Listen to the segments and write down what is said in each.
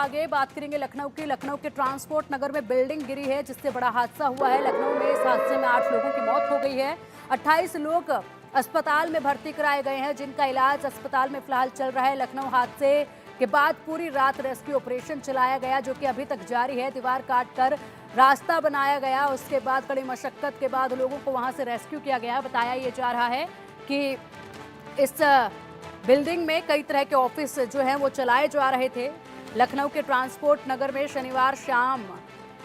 आगे बात करेंगे लखनऊ की। लखनऊ के ट्रांसपोर्ट नगर में बिल्डिंग गिरी है जिससे बड़ा हादसा हुआ है। लखनऊ में इस हादसे में 8 लोगों की मौत हो गई है। 28 लोग अस्पताल में भर्ती कराए गए हैं जिनका इलाज अस्पताल में फिलहाल चल रहा है। लखनऊ हादसे के बाद पूरी रात रेस्क्यू ऑपरेशन चलाया गया जो कि अभी तक जारी है। दीवार काटकर रास्ता बनाया गया, उसके बाद कड़ी मशक्कत के बाद लोगों को वहां से रेस्क्यू किया गया। बताया ये जा रहा है कि इस बिल्डिंग में कई तरह के ऑफिस जो हैं वो चलाए जा रहे थे। लखनऊ के ट्रांसपोर्ट नगर में शनिवार शाम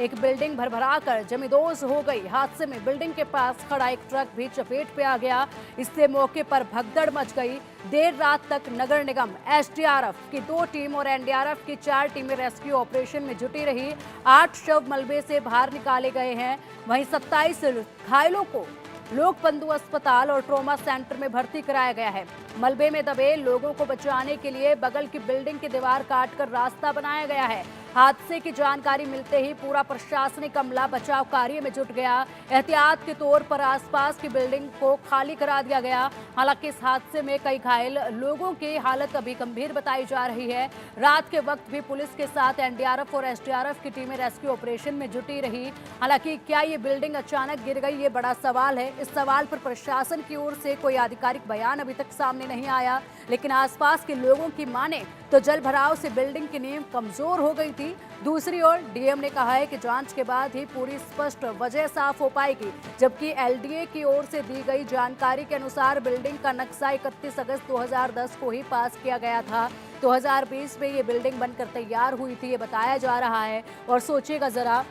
एक बिल्डिंग भरभराकर जमींदोज हो गई। हादसे में बिल्डिंग के पास खड़ा एक ट्रक भी चपेट पे आ गया। इससे मौके पर भगदड़ मच गई। देर रात तक नगर निगम, एसडीआरएफ की 2 टीम और एनडीआरएफ की 4 टीमें रेस्क्यू ऑपरेशन में जुटी रही। 8 शव मलबे से बाहर निकाले गए हैं। वहीं 27 घायलों को लोकबंधु अस्पताल और ट्रॉमा सेंटर में भर्ती कराया गया है। मलबे में दबे लोगों को बचाने के लिए बगल की बिल्डिंग की दीवार काटकर रास्ता बनाया गया है। हादसे की जानकारी मिलते ही पूरा प्रशासनिक अमला बचाव कार्य में जुट गया। एहतियात के तौर पर आसपास की बिल्डिंग को खाली करा दिया गया। हालांकि इस हादसे में कई घायल लोगों की हालत अभी गंभीर बताई जा रही है। रात के वक्त भी पुलिस के साथ एनडीआरएफ और एसडीआरएफ की टीमें रेस्क्यू ऑपरेशन में जुटी रही। हालांकि क्या ये बिल्डिंग अचानक गिर गई, ये बड़ा सवाल है। इस सवाल पर प्रशासन की ओर से कोई आधिकारिक बयान अभी तक सामने नहीं आया, लेकिन आसपास के लोगों की माने तो जल भराव से बिल्डिंग की नींव कमजोर हो गई थी। दूसरी ओर डीएम ने कहा है कि जांच के बाद ही पूरी स्पष्ट वजह साफ हो पाएगी, जबकि एलडीए की ओर से दी गई जानकारी के अनुसार बिल्डिंग का नक्शा 31 अगस्त 2010 को ही पास किया गया था। 2020 में ये बिल्डिंग बनकर तैयार हुई थी, ये बताया जा रहा है। और सोचिएगा जरा,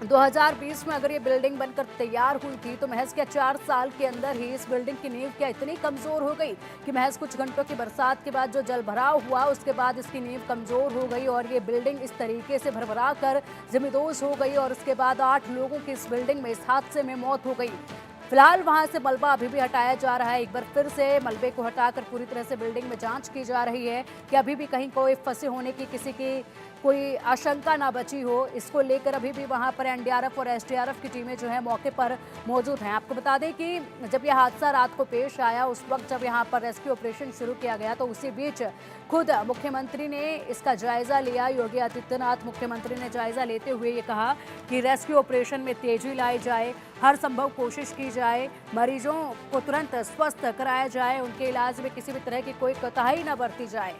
2020 में अगर ये बिल्डिंग बनकर तैयार हुई थी तो महज क्या 4 साल के अंदर ही इस बिल्डिंग की नींव क्या इतनी कमजोर हो गई कि महज कुछ घंटों की बरसात के बाद जो जलभराव हुआ उसके बाद इसकी नींव कमजोर हो गई और ये बिल्डिंग इस तरीके से भरभरा कर जमींदोज हो गई। और उसके बाद 8 लोगों की इस बिल्डिंग में इस हादसे में मौत हो गई। फिलहाल वहां से मलबा अभी भी हटाया जा रहा है। एक बार फिर से मलबे को हटाकर पूरी तरह से बिल्डिंग में जांच की जा रही है कि अभी भी कहीं कोई फंसे होने की किसी की कोई आशंका ना बची हो। इसको लेकर अभी भी वहां पर एनडीआरएफ और एसडीआरएफ की टीमें जो है मौके पर मौजूद हैं। आपको बता दें कि जब यह हादसा रात को पेश आया उस वक्त जब यहां पर रेस्क्यू ऑपरेशन शुरू किया गया तो उसी बीच खुद मुख्यमंत्री ने इसका जायजा लिया। योगी आदित्यनाथ मुख्यमंत्री ने जायजा लेते हुए ये कहा कि रेस्क्यू ऑपरेशन में तेजी लाई जाए, हर संभव कोशिश की जाए, मरीजों को तुरंत स्वस्थ कराया जाए, उनके इलाज में किसी भी तरह की कोई कोताही न बरती जाए।